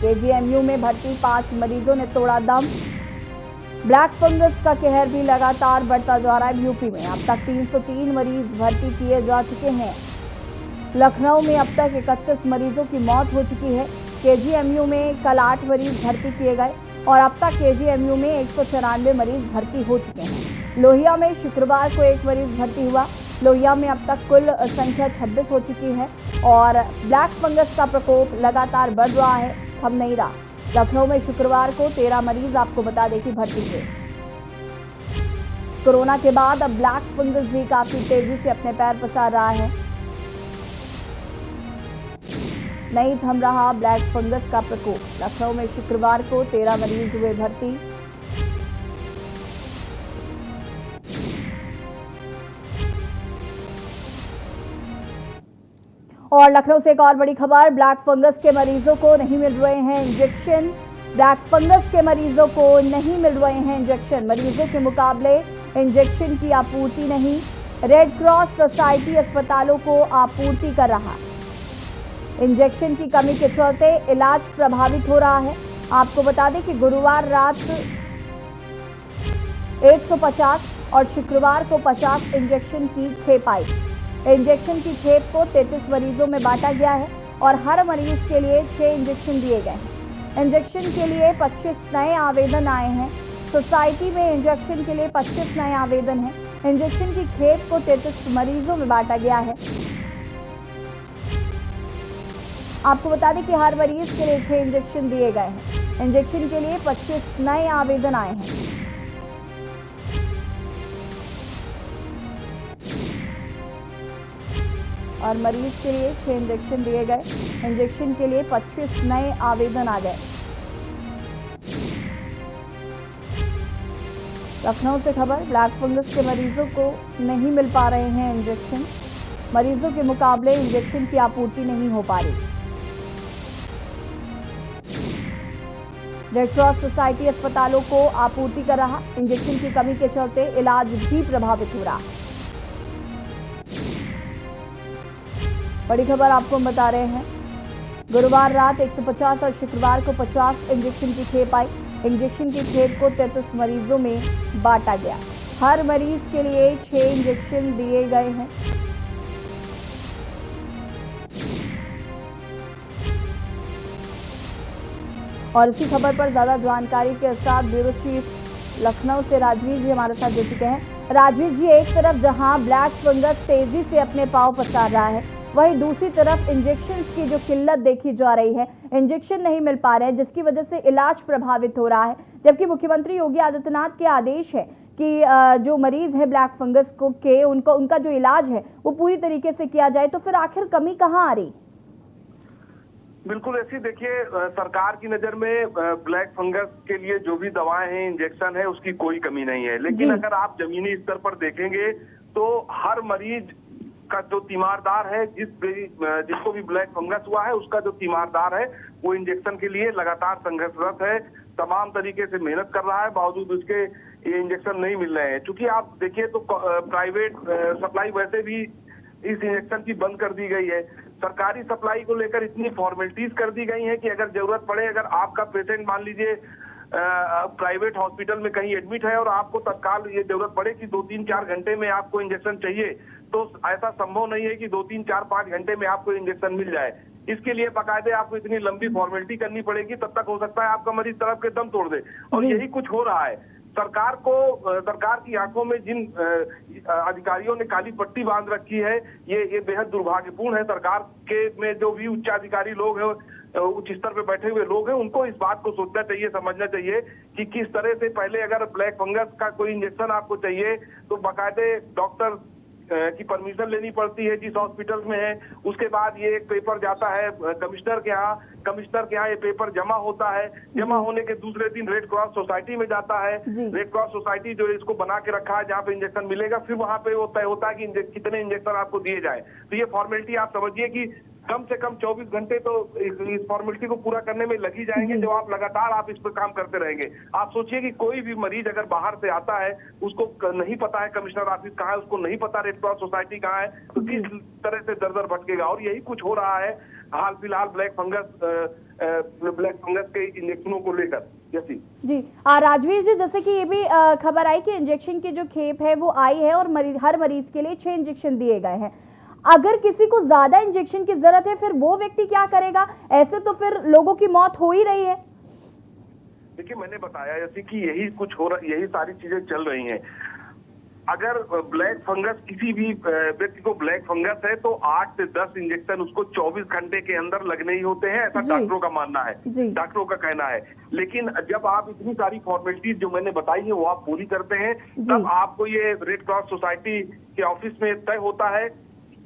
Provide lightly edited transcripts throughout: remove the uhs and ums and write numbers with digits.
KGMU में भर्ती 5 मरीजों ने तोड़ा दम। ब्लैक फंगस का कहर भी लगातार बढ़ता जा रहा है यूपी में। अब तक 303 मरीज भर्ती किए जा चुके हैं। लखनऊ में अब तक 31 मरीजों की मौत हो चुकी है। केजीएमयू में कल 8 मरीज भर्ती किए गए और अब तक केजीएमयू में 194 मरीज भर्ती हो चुके हैं। लोहिया में शुक्रवार को 1 मरीज भर्ती हुआ। लोहिया में अब तक कुल संख्या 26 हो चुकी है और ब्लैक फंगस का प्रकोप लगातार बढ़ रहा है, थम नहीं रहा। लखनऊ में शुक्रवार को 13 मरीज आपको बता दें कि भर्ती हुए। कोरोना के बाद अब ब्लैक फंगस भी काफी तेजी से अपने पैर पसार रहा है। नहीं थम रहा ब्लैक फंगस का प्रकोप। लखनऊ में शुक्रवार को 13 मरीज हुए भर्ती। और लखनऊ से एक और बड़ी खबर, ब्लैक फंगस के मरीजों को नहीं मिल रहे हैं इंजेक्शन। ब्लैक फंगस के मरीजों को नहीं मिल रहे हैं इंजेक्शन। मरीजों के मुकाबले इंजेक्शन की आपूर्ति नहीं। रेड क्रॉस सोसाइटी अस्पतालों को आपूर्ति कर रहा। इंजेक्शन की कमी के चलते इलाज प्रभावित हो रहा है। आपको बता दें कि गुरुवार रात 150 और शुक्रवार को 50 इंजेक्शन की खेप आई। इंजेक्शन की खेप को 33 मरीजों में बांटा गया है और हर मरीज के लिए 6 इंजेक्शन दिए गए हैं। इंजेक्शन के लिए 25 नए आवेदन आए हैं। सोसाइटी में इंजेक्शन के लिए 25 नए आवेदन हैं। इंजेक्शन की खेप को 33 मरीजों में बांटा गया है। आपको बता दें कि हर मरीज के लिए 6 इंजेक्शन दिए गए हैं। इंजेक्शन के लिए 25 नए आवेदन आए हैं। और मरीज के लिए 6 इंजेक्शन दिए गए। इंजेक्शन के लिए 25 नए आवेदन आ गए। लखनऊ से खबर, ब्लैक फंगस के मरीजों को नहीं मिल पा रहे हैं इंजेक्शन। मरीजों के मुकाबले इंजेक्शन की आपूर्ति नहीं हो पा रही। रेड क्रॉस सोसाइटी अस्पतालों को आपूर्ति कर रहा। इंजेक्शन की कमी के चलते इलाज भी प्रभावित हो रहा। बड़ी खबर आपको हम बता रहे हैं। गुरुवार रात 150 और शुक्रवार को 50 इंजेक्शन की खेप आई। इंजेक्शन की खेप को 33 मरीजों में बांटा गया। हर मरीज के लिए 6 इंजेक्शन दिए गए हैं। और इसी खबर पर ज्यादा जानकारी के साथ ब्यूरो चीफ लखनऊ से राजवीर जी हमारे साथ जुड़ चुके हैं। राजवीर जी, एक तरफ जहां ब्लैक फंगस तेजी से अपने पांव पसार रहा है, वहीं दूसरी तरफ इंजेक्शन की जो किल्लत देखी जा रही है, इंजेक्शन नहीं मिल पा रहे हैं, जिसकी वजह से इलाज प्रभावित हो रहा है। जबकि मुख्यमंत्री योगी आदित्यनाथ के आदेश है कि जो मरीज है ब्लैक फंगस को के उनका जो इलाज है वो पूरी तरीके से किया जाए, तो फिर आखिर कमी कहाँ आ रही? बिल्कुल ऐसी देखिए, सरकार की नजर में ब्लैक फंगस के लिए जो भी दवाएं हैं, इंजेक्शन है, उसकी कोई कमी नहीं है। लेकिन अगर आप जमीनी स्तर पर देखेंगे तो हर मरीज का जो तीमारदार है, जिसको भी ब्लैक फंगस हुआ है, उसका जो तीमारदार है वो इंजेक्शन के लिए लगातार संघर्षरत है, तमाम तरीके से मेहनत कर रहा है, बावजूद उसके ये इंजेक्शन नहीं मिल रहे हैं। चूंकि आप देखिए तो प्राइवेट सप्लाई वैसे भी इस इंजेक्शन की बंद कर दी गई है। सरकारी सप्लाई को लेकर इतनी फॉर्मेलिटीज कर दी गई हैं कि अगर जरूरत पड़े, अगर आपका पेशेंट मान लीजिए प्राइवेट हॉस्पिटल में कहीं एडमिट है और आपको तत्काल ये जरूरत पड़े कि 2-3-4 घंटे में आपको इंजेक्शन चाहिए, तो ऐसा संभव नहीं है कि 2-3-4-5 घंटे में आपको इंजेक्शन मिल जाए। इसके लिए बाकायदे आपको इतनी लंबी फॉर्मेलिटी करनी पड़ेगी, तब तक हो सकता है आपका मरीज तड़प के दम तोड़ दे। और यही कुछ हो रहा है। सरकार की आंखों में जिन अधिकारियों ने काली पट्टी बांध रखी है, ये बेहद दुर्भाग्यपूर्ण है। सरकार के में जो भी उच्च अधिकारी लोग हैं, उच्च स्तर पे बैठे हुए लोग हैं, उनको इस बात को सोचना चाहिए, समझना चाहिए कि किस तरह से पहले अगर ब्लैक फंगस का कोई इंजेक्शन आपको चाहिए तो बाकायदे डॉक्टर की परमिशन लेनी पड़ती है जिस हॉस्पिटल में है। उसके बाद ये एक पेपर जाता है कमिश्नर के यहाँ ये पेपर जमा होता है। जमा होने के दूसरे दिन रेड क्रॉस सोसाइटी में जाता है। रेड क्रॉस सोसाइटी जो इसको बना के रखा है जहाँ पे इंजेक्शन मिलेगा, फिर वहां पे वो तय होता है कि कितने इंजेक्शन आपको दिए जाए। तो ये फॉर्मेलिटी आप समझिए कि कम से कम 24 घंटे तो इस फॉर्मेलिटी को पूरा करने में लग ही जाएंगे, जो आप लगातार इस पर काम करते रहेंगे। आप सोचिए कि कोई भी मरीज अगर बाहर से आता है, उसको नहीं पता है कमिश्नर ऑफिस कहाँ है, उसको नहीं पता रेड क्रॉस सोसाइटी कहाँ है, तो किस तरह से दर दर भटकेगा। और यही कुछ हो रहा है। हाल फिलहाल ब्लैक फंगस ब्लैक फंगस के इंजेक्शनों को लेकर। जैसी जी राजवीर जी, जैसे कि ये भी खबर आई कि इंजेक्शन की जो खेप है वो आई है और हर मरीज के लिए 6 इंजेक्शन दिए गए हैं। अगर किसी को ज्यादा इंजेक्शन की जरूरत है फिर वो व्यक्ति क्या करेगा? ऐसे तो फिर लोगों की मौत हो ही रही है। देखिए, मैंने बताया जैसे कि यही कुछ हो रहा, यही सारी चीजें चल रही हैं। अगर ब्लैक फंगस, किसी भी व्यक्ति को ब्लैक फंगस है तो 8 से 10 इंजेक्शन उसको 24 घंटे के अंदर लगने ही होते हैं, ऐसा डॉक्टरों का मानना है, डॉक्टरों का कहना है। लेकिन जब आप इतनी सारी फॉर्मेलिटीज जो मैंने बताई है वो आप पूरी करते हैं, तब आपको ये रेड क्रॉस सोसाइटी के ऑफिस में तय होता है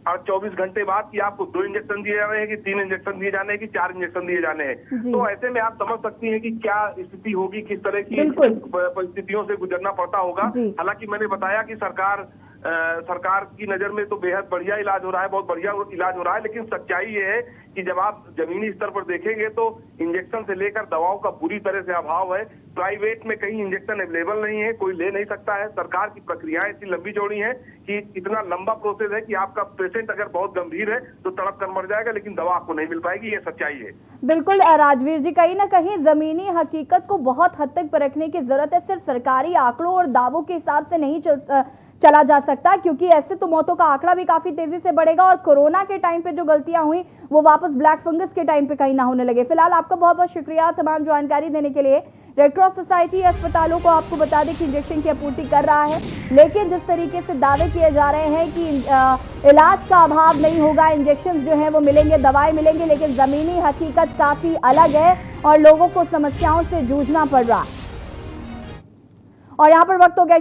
और 24 घंटे बाद कि आपको 2 इंजेक्शन दिए जाने हैं कि 3 इंजेक्शन दिए जाने हैं कि 4 इंजेक्शन दिए जाने हैं। तो ऐसे में आप समझ सकती हैं कि क्या स्थिति होगी, किस तरह की परिस्थितियों से गुजरना पड़ता होगा। हालांकि मैंने बताया कि सरकार की नजर में तो बेहद बढ़िया इलाज हो रहा है, बहुत बढ़िया इलाज हो रहा है, लेकिन सच्चाई ये है कि जब आप जमीनी स्तर पर देखेंगे तो इंजेक्शन से लेकर दवाओं का पूरी तरह से अभाव है। प्राइवेट में कहीं इंजेक्शन अवेलेबल नहीं है, कोई ले नहीं सकता है। सरकार की प्रक्रियाएं इतनी लंबी चौड़ी हैं कि इतना लंबा प्रोसेस है कि आपका पेशेंट अगर बहुत गंभीर है तो तड़प कर मर जाएगा, लेकिन दवा आपको नहीं मिल पाएगी। ये सच्चाई है। बिल्कुल राजवीर जी, कहीं ना कहीं जमीनी हकीकत को बहुत हद तक परखने की जरूरत है। सिर्फ सरकारी आंकड़ों और दावों के हिसाब से नहीं चला जा सकता, क्योंकि ऐसे तो मौतों का आंकड़ा भी काफी तेजी से बढ़ेगा और कोरोना के टाइम पे जो गलतियां हुई वो वापस ब्लैक फंगस के टाइम पे कहीं ना होने लगे। फिलहाल आपका बहुत बहुत शुक्रिया तमाम जानकारी देने के लिए। रेड क्रॉस सोसाइटी अस्पतालों को आपको बता दें कि इंजेक्शन की आपूर्ति कर रहा है, लेकिन जिस तरीके से दावे किए जा रहे हैं कि इलाज का अभाव नहीं होगा, इंजेक्शन जो है वो मिलेंगे, दवाएं मिलेंगी, लेकिन जमीनी हकीकत काफी अलग है और लोगों को समस्याओं से जूझना पड़ रहा। और यहाँ पर वक्त हो गया